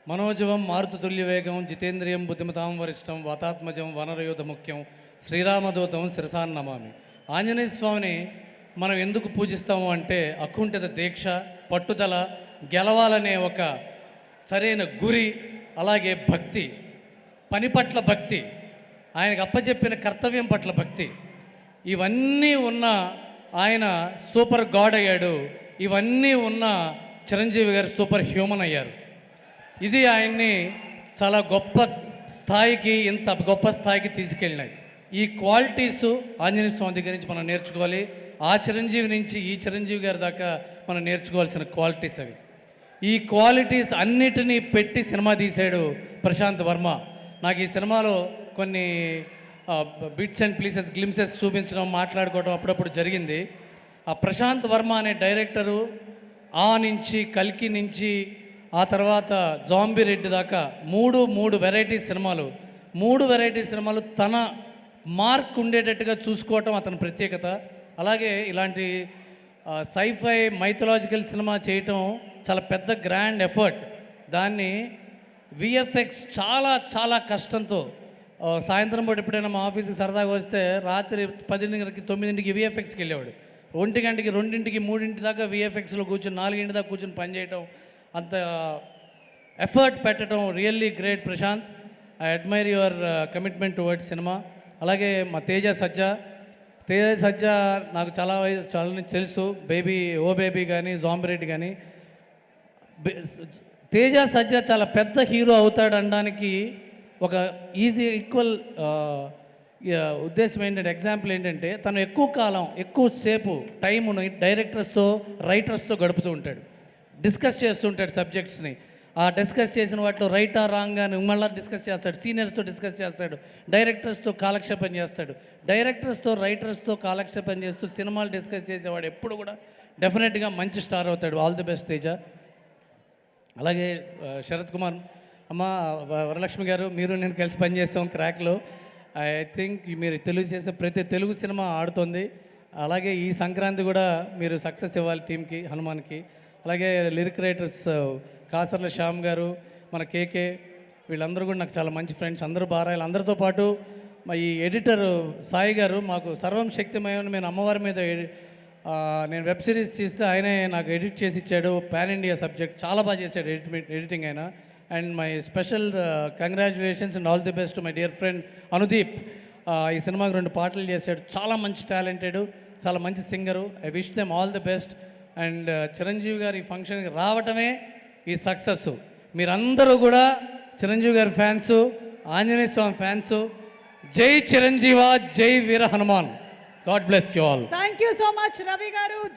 మనోజవం మారుతుల్యవేగం జితేంద్రియం బుద్ధిమతాం వరిష్టం వాతాత్మజం వనరయోధ ముఖ్యం శ్రీరామదూతం శిరసాన్ నమామి. ఆంజనేయ స్వామిని మనం ఎందుకు పూజిస్తాము అంటే అకుంఠిత దీక్ష, పట్టుదల, గెలవాలనే ఒక సరైన గురి, అలాగే భక్తి, పని పట్ల భక్తి, ఆయనకు అప్పచెప్పిన కర్తవ్యం పట్ల భక్తి, ఇవన్నీ ఉన్న ఆయన సూపర్ గాడ్ అయ్యాడు. ఇవన్నీ ఉన్న చిరంజీవి గారు సూపర్ హ్యూమన్ అయ్యారు. ఇది ఆయన్ని చాలా గొప్ప స్థాయికి, ఇంత గొప్ప స్థాయికి తీసుకెళ్ళినాయి. ఈ క్వాలిటీస్ ఆంజనేయ స్వామి దగ్గర నుంచి మనం నేర్చుకోవాలి. ఆ చిరంజీవి నుంచి ఈ చిరంజీవి గారి దాకా మనం నేర్చుకోవాల్సిన క్వాలిటీస్ అవి. ఈ క్వాలిటీస్ అన్నిటినీ పెట్టి సినిమా తీశాడు ప్రశాంత్ వర్మ. నాకు ఈ సినిమాలో కొన్ని బిట్స్ అండ్ ప్లీసెస్, గ్లిమ్సెస్ చూపించడం, మాట్లాడుకోవడం అప్పుడప్పుడు జరిగింది. ఆ ప్రశాంత్ వర్మ అనే డైరెక్టరు ఆ నుంచి, కల్కి నుంచి, ఆ తర్వాత జాంబీ రెడ్డి దాకా మూడు వెరైటీ సినిమాలు తన మార్క్ ఉండేటట్టుగా చూసుకోవటం అతని ప్రత్యేకత. అలాగే ఇలాంటి సైఫై మైథలాజికల్ సినిమా చేయటం చాలా పెద్ద గ్రాండ్ ఎఫర్ట్. దాన్ని విఎఫ్ఎక్స్ చాలా చాలా కష్టంతో, సాయంత్రం పూట ఎప్పుడైనా మా ఆఫీస్కి సరదాగా వస్తే రాత్రి 10:00కి 9:00కి విఎఫ్ఎక్స్కి వెళ్ళేవాడు. 1 గంటకి 2:00కి 3:00 దాకా విఎఫ్ఎక్స్లో కూర్చొని 4 దాకా కూర్చొని పనిచేయటం, అంత ఎఫర్ట్ పెట్టడం really great Prashanth. I admire your commitment towards cinema. అలాగే మా తేజ సజ్జా నాకు చాలా తెలుసు. ఓ బేబీ కానీ, జాంబీ రెడ్డి కానీ. తేజ సజ్జా చాలా పెద్ద హీరో అవుతాడు అనడానికి ఒక ఈక్వల్ ఉద్దేశం ఏంటంటే, ఎగ్జాంపుల్ ఏంటంటే, తను ఎక్కువసేపు టైమును డైరెక్టర్స్తో, రైటర్స్తో గడుపుతూ ఉంటాడు. డిస్కస్ చేస్తుంటాడు సబ్జెక్ట్స్ని. ఆ డిస్కస్ చేసిన వాటిలో రైటా రాంగ్ అని మళ్ళీ డిస్కస్ చేస్తాడు. సీనియర్స్తో డిస్కస్ చేస్తాడు, డైరెక్టర్స్తో కాలక్షేపం చేస్తాడు. డైరెక్టర్స్తో, రైటర్స్తో కాలక్షేపం చేస్తూ సినిమాలు డిస్కస్ చేసేవాడు ఎప్పుడు కూడా డెఫినెట్గా మంచి స్టార్ అవుతాడు. All the best Teja. అలాగే శరత్ కుమార్ అమ్మ, వరలక్ష్మి గారు, మీరు నేను కలిసి పనిచేస్తాం క్రాక్లో. ఐ థింక్ మీరు తెలుగు చేసే ప్రతి తెలుగు సినిమా ఆడుతుంది. అలాగే ఈ సంక్రాంతి కూడా మీరు సక్సెస్ ఇవ్వాలి టీంకి, హనుమాన్కి. అలాగే లిరిక్ రైటర్స్ కాసర్ల శ్యామ్ గారు, మన కేకే, వీళ్ళందరూ కూడా నాకు చాలా మంచి ఫ్రెండ్స్. అందరూ బారాయాలి. అందరితో పాటు మా ఈ ఎడిటర్ సాయి గారు, మాకు సర్వం శక్తిమయం, నేను అమ్మవారి మీద నేను వెబ్ సిరీస్ తీస్తే ఆయనే నాకు ఎడిట్ చేసి ఇచ్చాడు. పాన్ ఇండియా సబ్జెక్ట్ చాలా బాగా చేశాడు ఎడిటింగ్ ఆయన. And my special congratulations and all the best to my dear friend Anudeep. ఈ సినిమాకి 2 పాటలు చేశాడు. చాలా మంచి టాలెంటెడ్, చాలా మంచి singer. I wish them all the best. And Chiranjeevi గారు ఈ ఫంక్షన్కి రావటమే ఈ సక్సెస్. మీరందరూ కూడా చిరంజీవి గారి ఫ్యాన్సు, ఆంజనేయ స్వామి ఫ్యాన్సు. జై చిరంజీవ, జై వీర Hanuman. God bless you all. Thank you so much Ravi గారు.